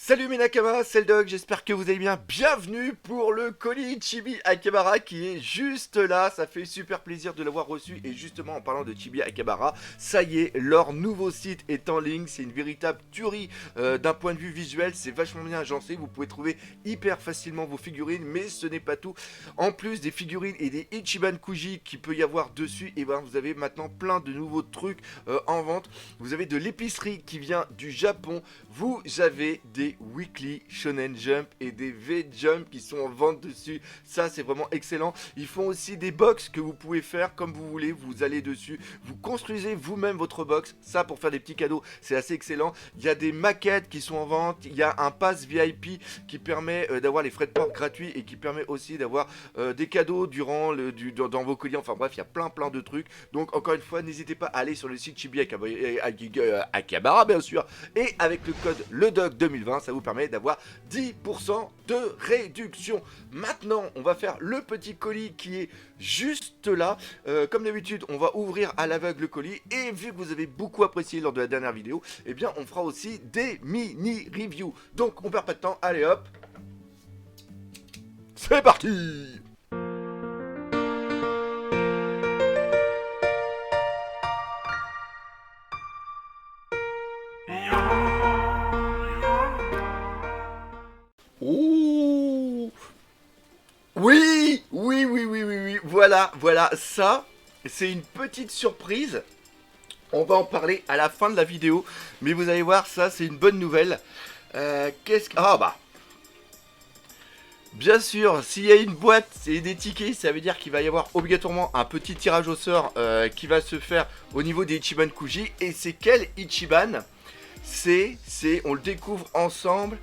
Salut mes Nakama, c'est le Dog, j'espère que vous allez bien. Bienvenue pour le colis Chibi Akebara qui est juste là. Ça fait super plaisir de l'avoir reçu. Et justement, en parlant de Chibi Akebara, ça y est, leur nouveau site est en ligne. C'est une véritable tuerie d'un point de vue visuel. C'est vachement bien agencé. Vous pouvez trouver hyper facilement vos figurines, mais ce n'est pas tout. En plus des figurines et des Ichiban Kuji qui peut y avoir dessus, et ben vous avez maintenant plein de nouveaux trucs en vente. Vous avez de l'épicerie qui vient du Japon. Vous avez des Weekly Shonen Jump et des V-Jump qui sont en vente dessus. Ça, c'est vraiment excellent. Ils font aussi des box que vous pouvez faire comme vous voulez. Vous allez dessus, vous construisez vous-même votre box. Ça, pour faire des petits cadeaux, c'est assez excellent. Il y a des maquettes qui sont en vente. Il y a un pass VIP qui permet d'avoir les frais de port gratuits et qui permet aussi d'avoir des cadeaux dans vos colis. Enfin bref, il y a plein de trucs. Donc, encore une fois, n'hésitez pas à aller sur le site Chibi Akebara, bien sûr. Et avec le code LEDOG2020, ça vous permet d'avoir 10% de réduction. Maintenant, on va faire le petit colis qui est juste là. Comme d'habitude, on va ouvrir à l'aveugle le colis. Et vu que vous avez beaucoup apprécié lors de la dernière vidéo, eh bien, on fera aussi des mini-reviews. Donc, on perd pas de temps. Allez hop, c'est parti! Ouh! Oui, voilà, ça, c'est une petite surprise. On va en parler à la fin de la vidéo, mais vous allez voir, ça, c'est une bonne nouvelle. Qu'est-ce que... Ah bah, bien sûr, s'il y a une boîte et des tickets, ça veut dire qu'il va y avoir obligatoirement un petit tirage au sort qui va se faire au niveau des Ichiban Kuji. Et c'est quel Ichiban? On le découvre ensemble.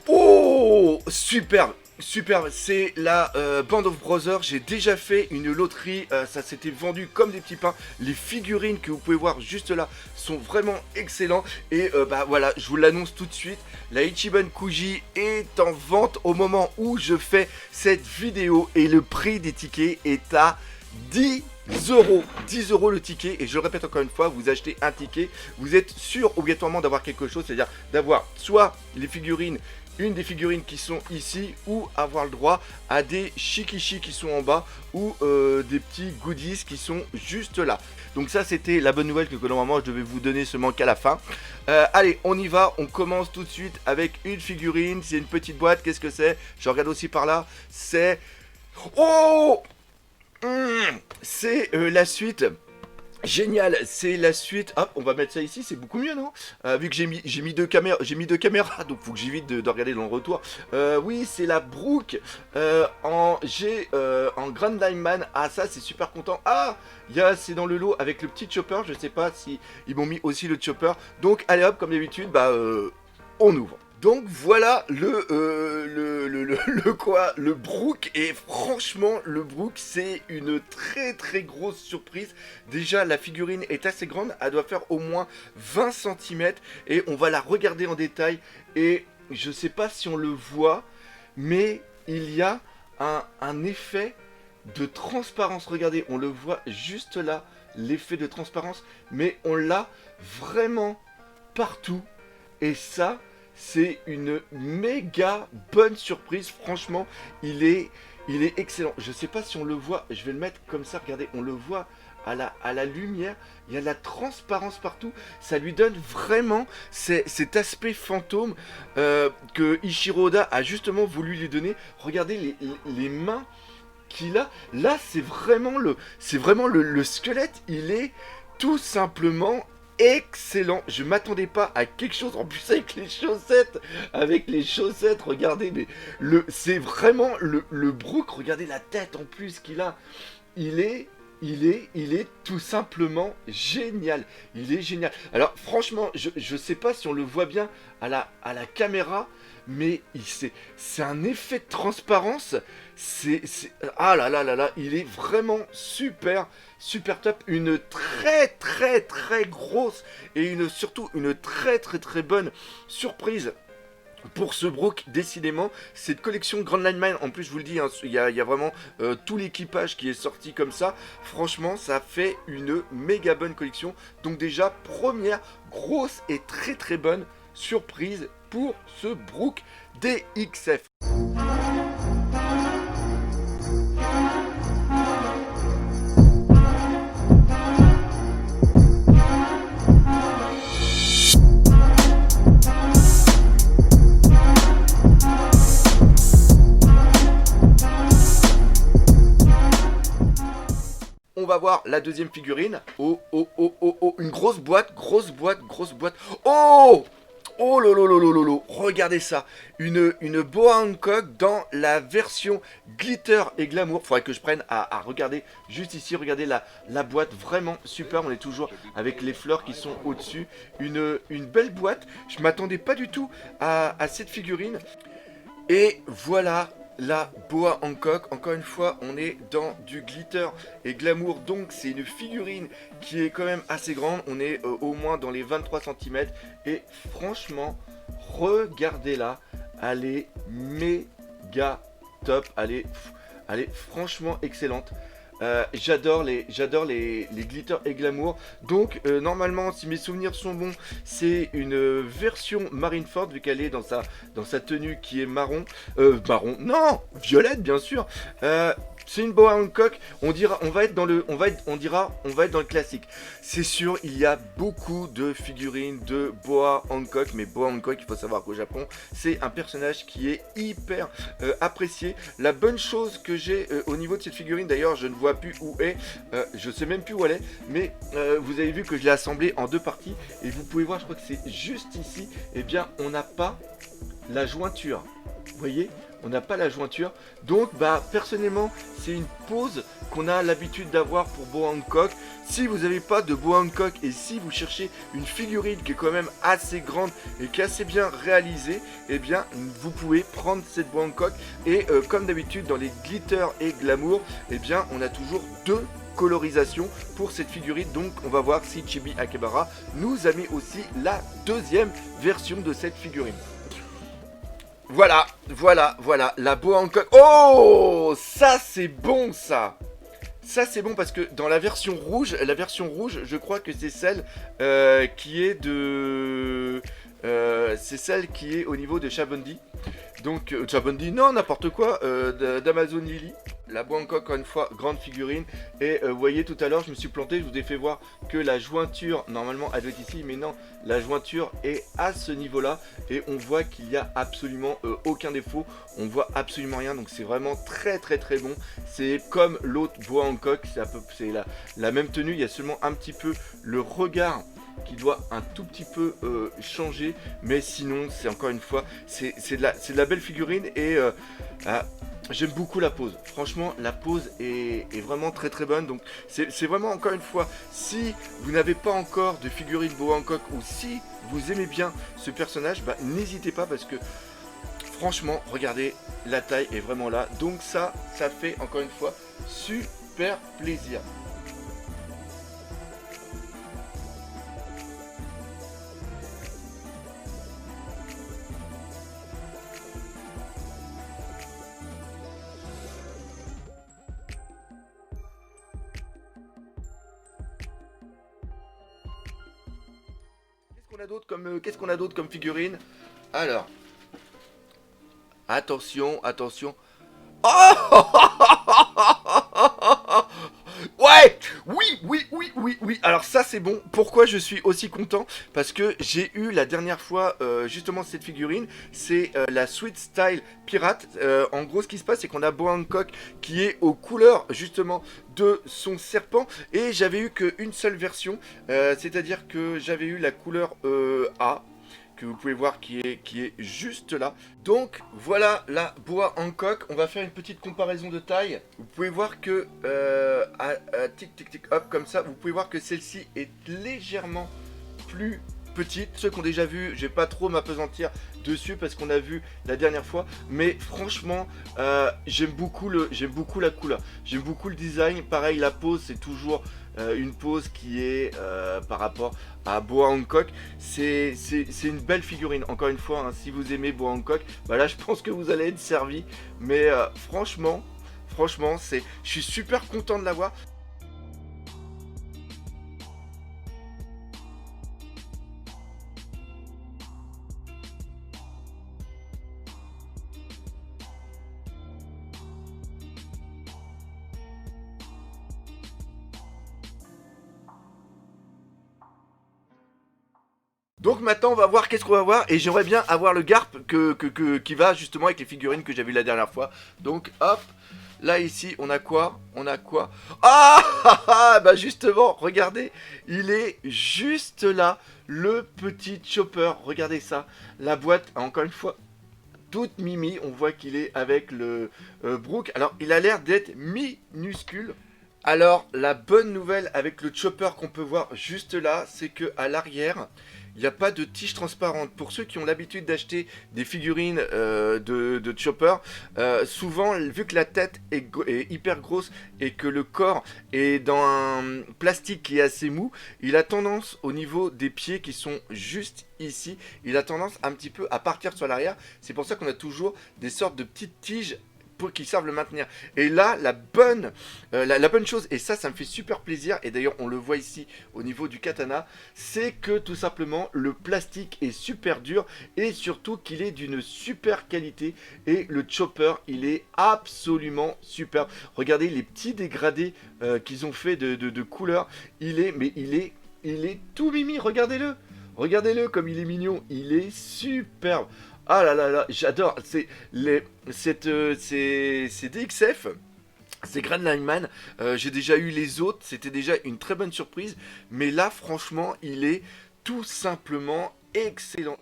Oh, superbe, superbe, c'est la Band of Brothers. J'ai déjà fait une loterie, ça s'était vendu comme des petits pains. Les figurines que vous pouvez voir juste là sont vraiment excellents. Et bah voilà, je vous l'annonce tout de suite, la Ichiban Kuji est en vente au moment où je fais cette vidéo. Et le prix des tickets est à 10 euros. 10 euros le ticket. Et je le répète encore une fois, vous achetez un ticket, vous êtes sûr obligatoirement d'avoir quelque chose, c'est-à-dire d'avoir soit les figurines, une des figurines qui sont ici, ou avoir le droit à des shikishi qui sont en bas, ou des petits goodies qui sont juste là. Donc ça, c'était la bonne nouvelle que normalement je devais vous donner seulement qu'à la fin. Allez, on y va, on commence tout de suite avec une figurine. C'est une petite boîte, qu'est-ce que c'est? Je regarde aussi par là, c'est... Oh, c'est la suite. Génial, c'est la suite. Hop, on va mettre ça ici, c'est beaucoup mieux, non? Vu que j'ai mis deux caméras, donc faut que j'évite de regarder dans le retour. Oui, c'est la Brook en Grand Diamond. Ah, ça, c'est super content. Ah, c'est dans le lot avec le petit chopper. Je sais pas si ils m'ont mis aussi le chopper. Donc, allez hop, comme d'habitude, bah, on ouvre. Donc voilà le Brook. Et franchement, le Brook, c'est une très grosse surprise. Déjà, la figurine est assez grande, elle doit faire au moins 20 cm et on va la regarder en détail. Et je sais pas si on le voit, mais il y a un effet de transparence. Regardez, on le voit juste là, l'effet de transparence, mais on l'a vraiment partout. Et ça, c'est une méga bonne surprise. Franchement, il est excellent. Je sais pas si on le voit. Je vais le mettre comme ça. Regardez, on le voit à la lumière. Il y a la transparence partout. Ça lui donne vraiment cet aspect fantôme que Ichiro Oda a justement voulu lui donner. Regardez les mains qu'il a. Là, c'est vraiment le squelette. Il est tout simplement excellent. Je m'attendais pas à quelque chose. En plus avec les chaussettes, regardez, mais c'est vraiment le Brook. Regardez la tête en plus qu'il a. Il est tout simplement génial. Il est génial. Alors franchement, je sais pas si on le voit bien à la caméra, mais c'est un effet de transparence. Ah là, il est vraiment super top. Une très grosse et surtout une très bonne surprise pour ce Brook. Décidément, cette collection Grand Line Mine, en plus je vous le dis, hein, il y a vraiment tout l'équipage qui est sorti comme ça. Franchement, ça fait une méga bonne collection. Donc déjà, première grosse et très bonne surprise pour ce Brook DXF. On va voir la deuxième figurine. Oh, oh, oh, oh, oh. Une grosse boîte, grosse boîte, grosse boîte. Oh! Oh lolo lolo lolo, regardez ça, une boa Hancock dans la version glitter et glamour. Faudrait que je prenne à regarder juste ici, regardez la boîte, vraiment super. On est toujours avec les fleurs qui sont au-dessus. Une belle boîte, je m'attendais pas du tout à cette figurine. Et voilà la boa Hancock. Encore une fois, on est dans du glitter et glamour, donc c'est une figurine qui est quand même assez grande. On est au moins dans les 23 cm et franchement, regardez-la, elle est méga top, elle est franchement excellente. J'adore les glitter et glamour. Donc normalement, si mes souvenirs sont bons, c'est une version Marineford vu qu'elle est dans sa tenue qui est marron, non, violette bien sûr. C'est une boa Hancock. On va être dans le classique. C'est sûr, il y a beaucoup de figurines de boa Hancock, mais boa Hancock, il faut savoir qu'au Japon, c'est un personnage qui est hyper apprécié. La bonne chose que j'ai au niveau de cette figurine, d'ailleurs, je ne vois plus où est, je sais même plus où elle est, mais vous avez vu que je l'ai assemblée en deux parties, et vous pouvez voir, je crois que c'est juste ici. Eh bien, on n'a pas la jointure. Vous voyez, on n'a pas la jointure. Donc personnellement, c'est une pose qu'on a l'habitude d'avoir pour boa Hancock. Si vous n'avez pas de boa Hancock et si vous cherchez une figurine qui est quand même assez grande et qui est assez bien réalisée, eh bien vous pouvez prendre cette boa Hancock. Et comme d'habitude dans les glitter et glamour, eh bien on a toujours deux colorisation pour cette figurine. Donc on va voir si Chibi Akebara nous a mis aussi la deuxième version de cette figurine. Voilà, la boa Hancock. Oh, ça c'est bon ça. Ça c'est bon parce que dans la version rouge, je crois que c'est celle qui est de... c'est celle qui est au niveau de Chabondi. Donc, Chabondi, non, n'importe quoi, d'Amazon Lily. La boa Hancock, encore une fois, grande figurine. Et vous voyez, tout à l'heure, je me suis planté, je vous ai fait voir que la jointure, normalement, elle doit être ici. Mais non, la jointure est à ce niveau-là. Et on voit qu'il n'y a absolument aucun défaut. On voit absolument rien. Donc, c'est vraiment très, très, très bon. C'est comme l'autre boa Hancock. C'est la même tenue. Il y a seulement un petit peu le regard qui doit un tout petit peu changer, mais sinon c'est encore une fois c'est de la belle figurine. Et j'aime beaucoup la pose, franchement la pose est vraiment très très bonne. Donc c'est vraiment encore une fois, si vous n'avez pas encore de figurine boa Hancock ou si vous aimez bien ce personnage, n'hésitez pas parce que franchement regardez, la taille est vraiment là. Donc ça fait encore une fois super plaisir. Qu'est-ce qu'on a d'autre comme figurine? Alors, attention. Oh ouais, oui. Alors ça c'est bon. Pourquoi je suis aussi content? Parce que j'ai eu la dernière fois justement cette figurine. C'est la Sweet Style Pirate. En gros, ce qui se passe, c'est qu'on a boa Hancock qui est aux couleurs justement de son serpent. Et j'avais eu qu'une seule version. C'est-à-dire que j'avais eu la couleur A, que vous pouvez voir qui est juste là. Donc voilà la boa Hancock. On va faire une petite comparaison de taille. Vous pouvez voir que tic hop comme ça, vous pouvez voir que celle-ci est légèrement plus petite. Ceux qui ont déjà vu, je vais pas trop m'apesantir dessus parce qu'on a vu la dernière fois, mais franchement j'aime beaucoup la couleur, j'aime beaucoup le design. Pareil, la pose, c'est toujours une pose qui est par rapport à boa Hancock. C'est une belle figurine, encore une fois, hein, si vous aimez boa Hancock, là je pense que vous allez être servi. Mais franchement je suis super content de l'avoir. Donc maintenant on va voir qu'est-ce qu'on va voir. Et j'aimerais bien avoir le Garp qui va justement avec les figurines que j'ai vu la dernière fois. Donc hop. Là ici on a quoi? On a quoi? Ah, ah, ah, bah justement, regardez, il est juste là, le petit Chopper. Regardez ça, la boîte, encore une fois, toute mimi. On voit qu'il est avec le Brook. Alors il a l'air d'être minuscule. Alors la bonne nouvelle avec le Chopper qu'on peut voir juste là, c'est que à l'arrière, il n'y a pas de tige transparente. Pour ceux qui ont l'habitude d'acheter des figurines de Chopper, souvent, vu que la tête est hyper grosse et que le corps est dans un plastique qui est assez mou, il a tendance, au niveau des pieds qui sont juste ici, il a tendance un petit peu à partir sur l'arrière. C'est pour ça qu'on a toujours des sortes de petites tiges qui servent le maintenir. Et là, la bonne chose, et ça me fait super plaisir, et d'ailleurs on le voit ici au niveau du katana, c'est que tout simplement le plastique est super dur et surtout qu'il est d'une super qualité. Et le Chopper, il est absolument super. Regardez les petits dégradés qu'ils ont fait de couleurs. Il est tout mimi. Regardez-le comme il est mignon. Il est superbe. Ah là là là, j'adore. C'est DXF. C'est Grand Lineman, j'ai déjà eu les autres, c'était déjà une très bonne surprise. Mais là, franchement, il est tout simplement excellent.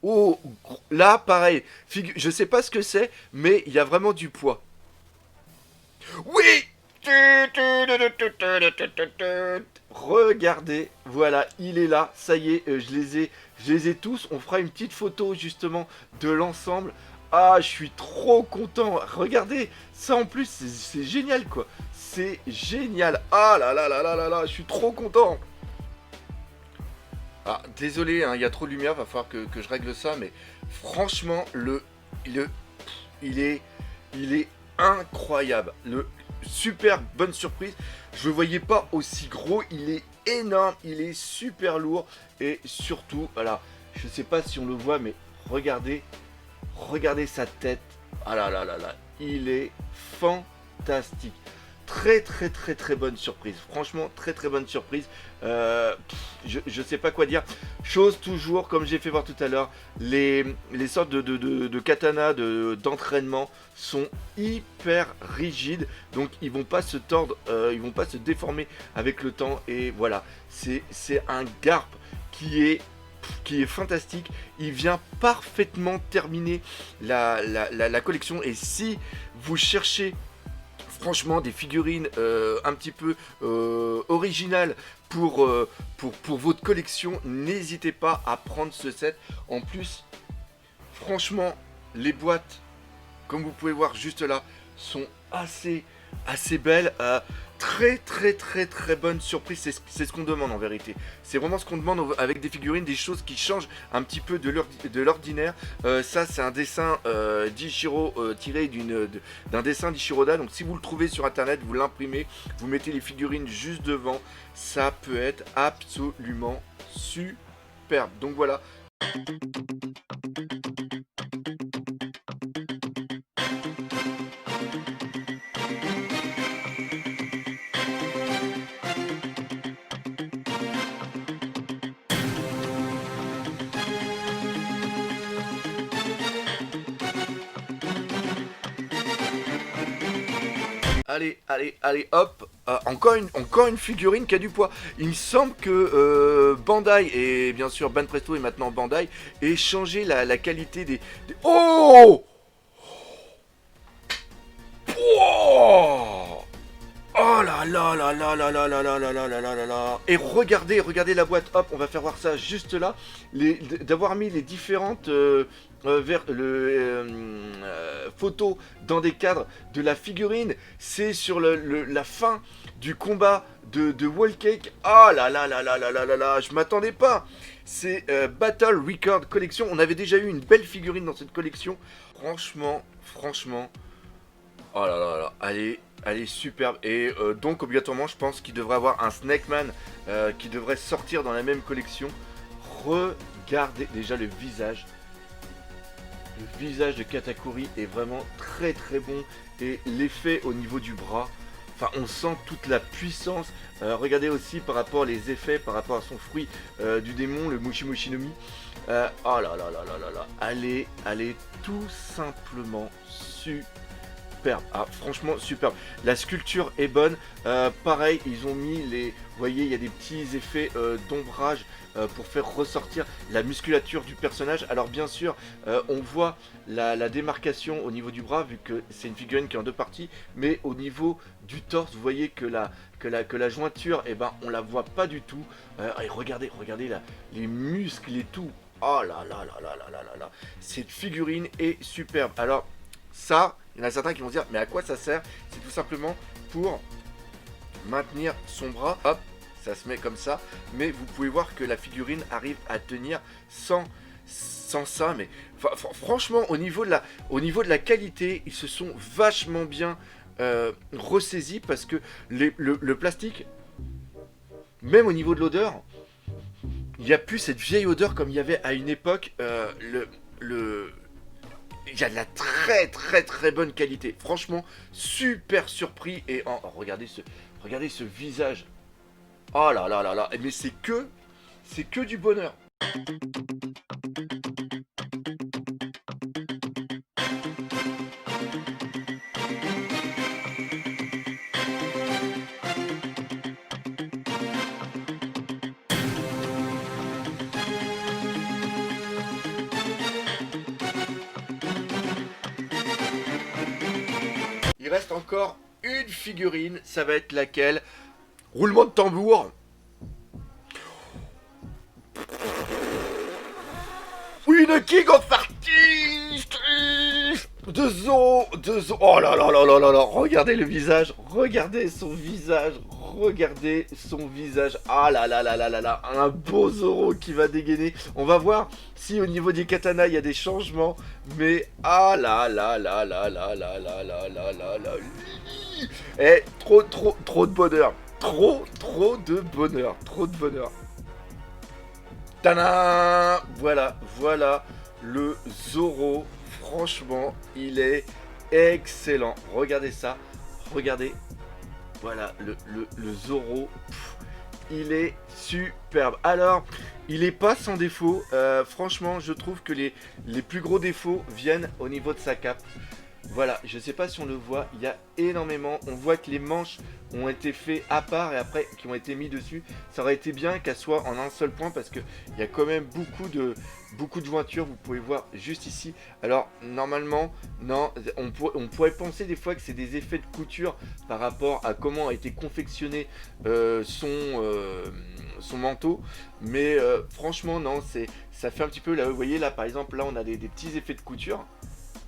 Oh, là, pareil. Je sais pas ce que c'est, mais il y a vraiment du poids. Oui! Regardez, voilà, il est là, ça y est, je les ai tous. On fera une petite photo justement de l'ensemble. Ah, je suis trop content. Regardez, ça en plus, c'est génial quoi. C'est génial. Ah là là là là là là, je suis trop content. Ah, désolé, hein, il y a trop de lumière, va falloir que je règle ça, mais franchement, le, il est, il est incroyable. Super bonne surprise. Je le voyais pas aussi gros. Il est énorme. Il est super lourd. Et surtout, voilà, je sais pas si on le voit, mais regardez sa tête. Ah là là là là. Il est fantastique. Très très très très bonne surprise. Franchement, très très bonne surprise. Je sais pas quoi dire. Chose toujours, comme j'ai fait voir tout à l'heure, les sortes de katana d'entraînement sont hyper rigides. Donc ils vont pas se tordre, ils vont pas se déformer avec le temps. Et voilà, c'est un Garp qui est fantastique. Il vient parfaitement terminer la collection. Et si vous cherchez franchement des figurines un petit peu originales pour votre collection, n'hésitez pas à prendre ce set. En plus, franchement, les boîtes, comme vous pouvez voir juste là, sont assez belles. Très très très très bonne surprise, c'est ce qu'on demande en vérité. C'est vraiment ce qu'on demande avec des figurines, des choses qui changent un petit peu de l'ordinaire. Ça c'est un dessin d'Ichiro tiré d'un dessin d'Ichiroda. Donc si vous le trouvez sur internet, vous l'imprimez, vous mettez les figurines juste devant. Ça peut être absolument superbe. Donc voilà. Allez, hop, encore une figurine qui a du poids. Il me semble que Bandai, et bien sûr Banpresto et maintenant Bandai, ait changé la qualité Oh, oh, oh là là là là là là là là là là là là là là. Et regardez la boîte, hop, on va faire voir ça juste là. D'avoir mis les différentes photos dans des cadres de la figurine. C'est sur la fin du combat de Wall Cake. Ah là là là là là là là là, je m'attendais pas. C'est Battle Record Collection. On avait déjà eu une belle figurine dans cette collection. Franchement, Oh là là là, elle est superbe. Et donc obligatoirement, je pense qu'il devrait avoir un Snake Man qui devrait sortir dans la même collection. Regardez déjà le visage. Le visage de Katakuri est vraiment très très bon. Et l'effet au niveau du bras, enfin on sent toute la puissance. Regardez aussi par rapport aux effets, par rapport à son fruit du démon, le Mushi Mushi no Mi. Oh là là là là là là. Elle est tout simplement superbe. Ah, franchement, superbe. La sculpture est bonne. Pareil, ils ont mis les... Vous voyez, il y a des petits effets d'ombrage pour faire ressortir la musculature du personnage. Alors bien sûr, on voit la démarcation au niveau du bras, vu que c'est une figurine qui est en deux parties. Mais au niveau du torse, vous voyez que la jointure, eh ben, on la voit pas du tout. Et regardez les muscles et tout. Oh là là là là là là là là. Cette figurine est superbe. Alors, ça, il y en a certains qui vont se dire, mais à quoi ça sert? C'est tout simplement pour maintenir son bras. Hop, ça se met comme ça. Mais vous pouvez voir que la figurine arrive à tenir sans ça. Mais franchement, au niveau de la qualité, ils se sont vachement bien ressaisis parce que le plastique, même au niveau de l'odeur, il n'y a plus cette vieille odeur comme il y avait à une époque. Il y a de la très très très bonne qualité. Franchement, super surpris. Et regardez ce visage. Oh là là là là. Mais c'est que du bonheur. Il reste encore une figurine. Ça va être laquelle? Roulement de tambour. Oui, le King of Artists de Zo. Oh là là là là là là. Regardez le visage. Regardez son visage. Regardez son visage. Ah là là là là là là. Un beau Zoro qui va dégainer. On va voir si au niveau des katanas il y a des changements. Mais ah là là là là là là là là là là là. Eh, trop de bonheur. Trop de bonheur. Trop de bonheur. Tadam! Voilà le Zoro. Franchement, il est excellent. Regardez ça. Regardez. Voilà, le Zoro. Il est superbe. Alors, il est pas sans défaut. Franchement, je trouve que les plus gros défauts viennent au niveau de sa cape. Voilà, je sais pas si on le voit, il y a énormément, on voit que les manches ont été faits à part et après qui ont été mis dessus. Ça aurait été bien qu'elle soit en un seul point parce que il y a quand même beaucoup de jointures, vous pouvez voir juste ici. Alors normalement, non, on pourrait penser des fois que c'est des effets de couture par rapport à comment a été confectionné son manteau. Mais franchement non, ça fait un petit peu, là vous voyez là par exemple, là on a des petits effets de couture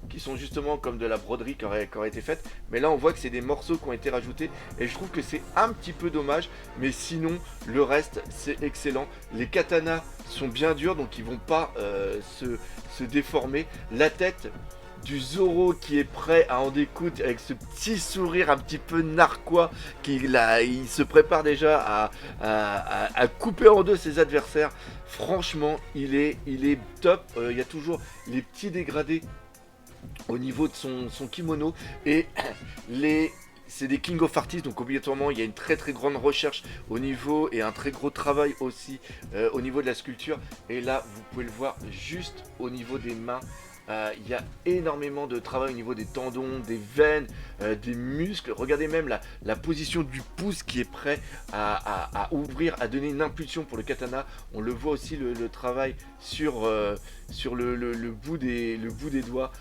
qui sont justement comme de la broderie qui aurait été faite, mais là on voit que c'est des morceaux qui ont été rajoutés et je trouve que c'est un petit peu dommage, mais sinon le reste c'est excellent. Les katanas sont bien durs donc ils vont pas se déformer. La tête du Zoro qui est prêt à en découdre avec ce petit sourire un petit peu narquois il se prépare déjà à couper en deux ses adversaires. Franchement il est top. Il y a toujours les petits dégradés au niveau de son kimono et c'est des King of Artists, donc obligatoirement il y a une très très grande recherche au niveau et un très gros travail aussi au niveau de la sculpture. Et là vous pouvez le voir juste au niveau des mains, il y a énormément de travail au niveau des tendons, des veines, des muscles. Regardez même la position du pouce qui est prêt à ouvrir, à donner une impulsion pour le katana. On le voit aussi le travail sur le bout des doigts.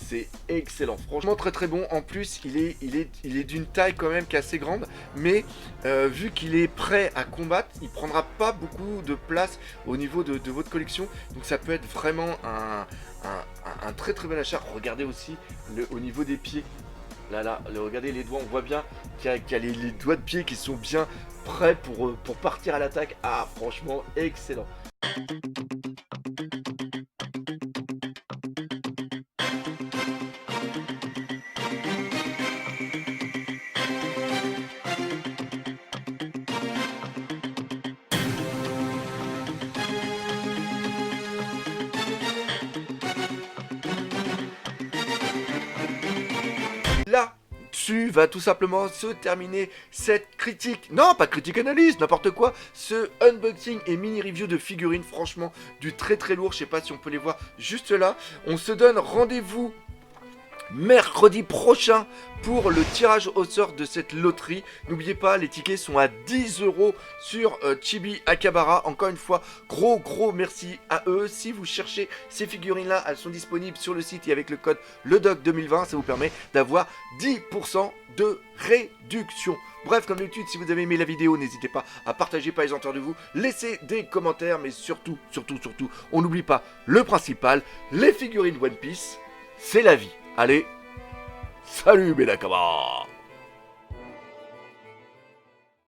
C'est excellent, franchement très très bon. En plus il est d'une taille quand même qui est assez grande, mais vu qu'il est prêt à combattre, il prendra pas beaucoup de place au niveau de votre collection, donc ça peut être vraiment un très très bel achat. Regardez aussi au niveau des pieds, regardez les doigts, on voit bien qu'il y a les doigts de pied qui sont bien prêts pour partir à l'attaque. Ah franchement excellent. là-dessus va tout simplement se terminer cette critique, non pas critique analyse, n'importe quoi, ce unboxing et mini review de figurines, franchement du très très lourd, je sais pas si on peut les voir juste là. On se donne rendez-vous mercredi prochain pour le tirage au sort de cette loterie. N'oubliez pas, les tickets sont à 10 € sur Chibi Akabara. Encore une fois, gros merci à eux. Si vous cherchez ces figurines là, elles sont disponibles sur le site et avec le code LEDOC2020, ça vous permet d'avoir 10% de réduction. Bref, comme d'habitude, si vous avez aimé la vidéo, n'hésitez pas à partager, pas les autour de vous, laissez des commentaires, mais surtout, on n'oublie pas le principal, les figurines One Piece, c'est la vie. Allez, salut mes Nakama!